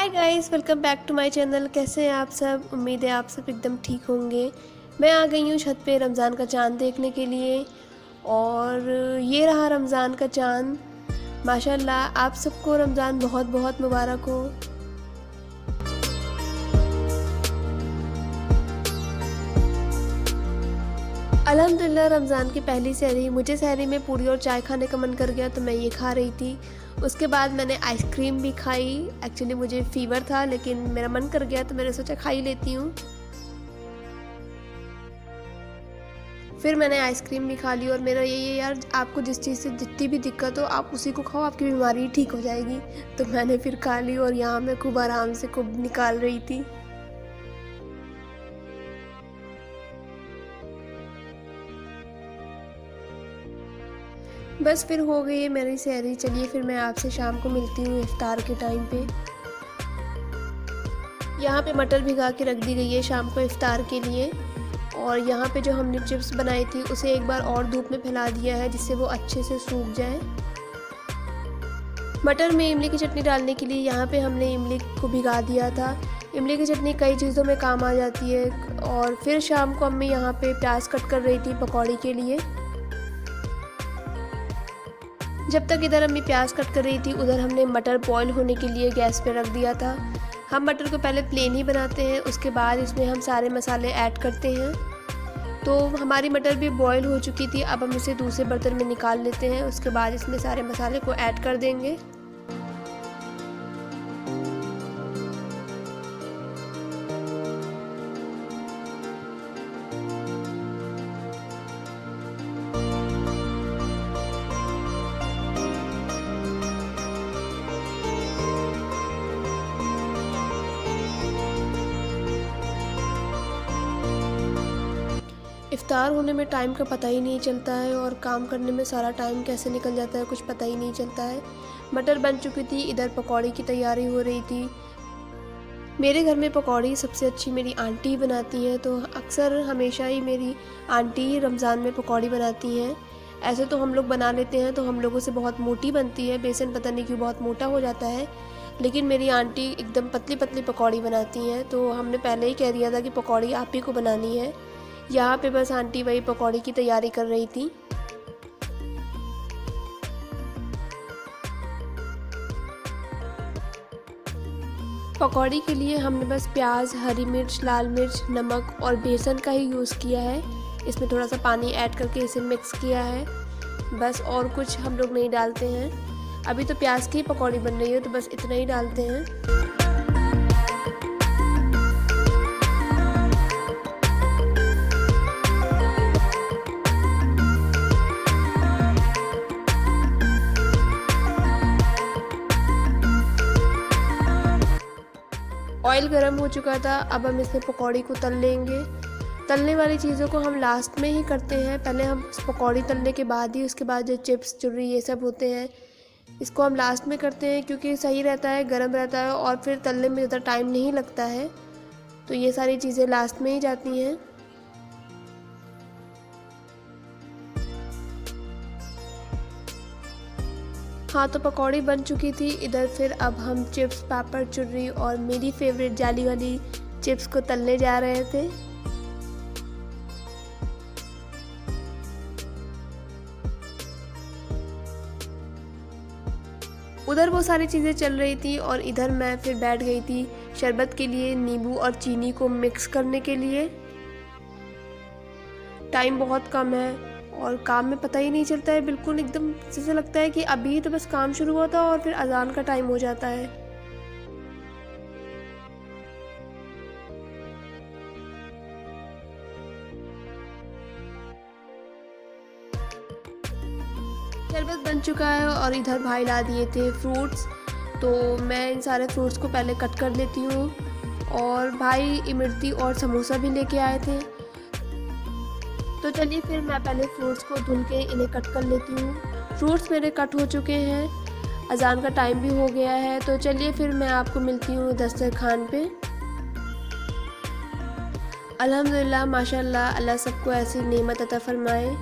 Hi guys, welcome back to my channel. कैसे हैं आप सब? उम्मीद है आप सब एकदम ठीक होंगे। मैं आ गई हूँ छत पे रमज़ान का चांद देखने के लिए और ये रहा रमज़ान का चांद। माशाल्लाह, आप सबको रमज़ान बहुत बहुत मुबारक हो। अल्हम्दुलिल्लाह, रमज़ान की पहली सहरी मुझे सहरी में पूरी और चाय खाने का मन कर गया तो मैं ये खा रही थी। उसके बाद मैंने आइसक्रीम भी खाई। एक्चुअली मुझे फ़ीवर था लेकिन मेरा मन कर गया तो मैंने सोचा खा ही लेती हूँ। फिर मैंने आइसक्रीम भी खा ली और मेरा यही है यार, आपको जिस चीज़ से जितनी भी दिक्कत हो आप उसी को खाओ, आपकी बीमारी ठीक हो जाएगी। तो मैंने फिर खा ली और यहाँ मैं खूब आराम से खूब निकाल रही थी। बस फिर हो गई है मेरी सहरी। चलिए फिर मैं आपसे शाम को मिलती हूँ इफ्तार के टाइम पे। यहाँ पे मटर भिगा के रख दी गई है शाम को इफ्तार के लिए। और यहाँ पे जो हमने चिप्स बनाई थी उसे एक बार और धूप में फैला दिया है जिससे वो अच्छे से सूख जाए। मटर में इमली की चटनी डालने के लिए यहाँ पे हमने इमली को भिगा दिया था। इमली की चटनी कई चीज़ों में काम आ जाती है। और फिर शाम को अम्मी यहाँ पे प्याज कट कर रही थी पकौड़ी के लिए। जब तक इधर अम्मी प्याज कट कर रही थी उधर हमने मटर बॉईल होने के लिए गैस पे रख दिया था। हम मटर को पहले प्लेन ही बनाते हैं, उसके बाद इसमें हम सारे मसाले ऐड करते हैं। तो हमारी मटर भी बॉईल हो चुकी थी। अब हम इसे दूसरे बर्तन में निकाल लेते हैं। उसके बाद इसमें सारे मसाले को ऐड कर देंगे। इफ्तार होने में टाइम का पता ही नहीं चलता है और काम करने में सारा टाइम कैसे निकल जाता है कुछ पता ही नहीं चलता है। मटर बन चुकी थी, इधर पकौड़ी की तैयारी हो रही थी। मेरे घर में पकौड़ी सबसे अच्छी मेरी आंटी ही बनाती हैं, तो अक्सर हमेशा ही मेरी आंटी ही रमज़ान में पकौड़ी बनाती हैं। ऐसे तो हम लोग बना लेते हैं तो हम लोगों से बहुत मोटी बनती है, बेसन पता नहीं क्यों बहुत मोटा हो जाता है। लेकिन मेरी आंटी एकदम पतली पतली पकौड़ी बनाती हैं, तो हमने पहले ही कह दिया था कि पकौड़ी आप ही को बनानी है। यहाँ पे बस आंटी वही पकौड़ी की तैयारी कर रही थी। पकौड़ी के लिए हमने बस प्याज, हरी मिर्च, लाल मिर्च, नमक और बेसन का ही यूज़ किया है। इसमें थोड़ा सा पानी ऐड करके इसे मिक्स किया है बस, और कुछ हम लोग नहीं डालते हैं। अभी तो प्याज की पकौड़ी बन रही है तो बस इतना ही डालते हैं। ऑयल गरम हो चुका था, अब हम इसमें पकौड़ी को तल लेंगे। तलने वाली चीज़ों को हम लास्ट में ही करते हैं। पहले हम पकौड़ी तलने के बाद ही उसके बाद जो चिप्स, चुर्री ये सब होते हैं इसको हम लास्ट में करते हैं क्योंकि सही रहता है, गरम रहता है और फिर तलने में ज़्यादा टाइम नहीं लगता है। तो ये सारी चीज़ें लास्ट में ही जाती हैं। हाँ, तो पकौड़ी बन चुकी थी। इधर फिर अब हम चिप्स, पापड़, चुर्री और मेरी फेवरेट जाली वाली चिप्स को तलने जा रहे थे। उधर वो सारी चीज़ें चल रही थी और इधर मैं फिर बैठ गई थी शरबत के लिए नींबू और चीनी को मिक्स करने के लिए। टाइम बहुत कम है और काम में पता ही नहीं चलता है, बिल्कुल एकदम जैसे लगता है कि अभी तो बस काम शुरू हुआ था और फिर अजान का टाइम हो जाता है। शरबत बन चुका है और इधर भाई ला दिए थे फ्रूट्स, तो मैं इन सारे फ्रूट्स को पहले कट कर लेती हूँ। और भाई इमरती और समोसा भी लेके आए थे, तो चलिए फिर मैं पहले फ्रूट्स को धुल के इन्हें कट कर लेती हूँ। फ्रूट्स मेरे कट हो चुके हैं, अजान का टाइम भी हो गया है, तो चलिए फिर मैं आपको मिलती हूँ दस्तरखान पे। अल्हम्दुलिल्लाह, माशाल्लाह, अल्लाह सबको ऐसी नेमत अता फरमाए।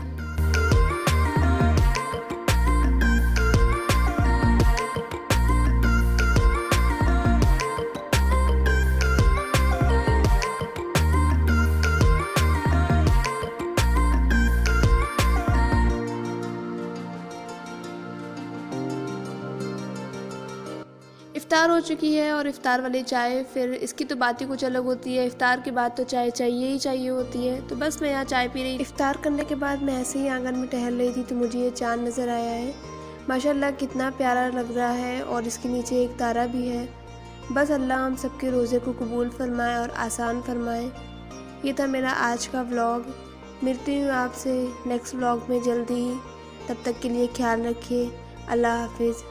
इफ्तार हो चुकी है और इफ्तार वाली चाय, फिर इसकी तो बात ही कुछ अलग होती है। इफ्तार के बाद तो चाय चाहिए ही चाहिए होती है। तो बस मैं यहाँ चाय पी रही। इफ्तार करने के बाद मैं ऐसे ही आंगन में टहल रही थी तो मुझे ये चाँद नज़र आया है। माशाल्लाह कितना प्यारा लग रहा है और इसके नीचे एक तारा भी है। बस अल्लाह हम सबके रोज़े को कबूल फरमाए और आसान फरमाए। ये था मेरा आज का व्लॉग। मिलती हूँ आपसे नेक्स्ट व्लॉग में जल्दी ही। तब तक के लिए ख्याल रखिए। अल्लाह हाफिज़।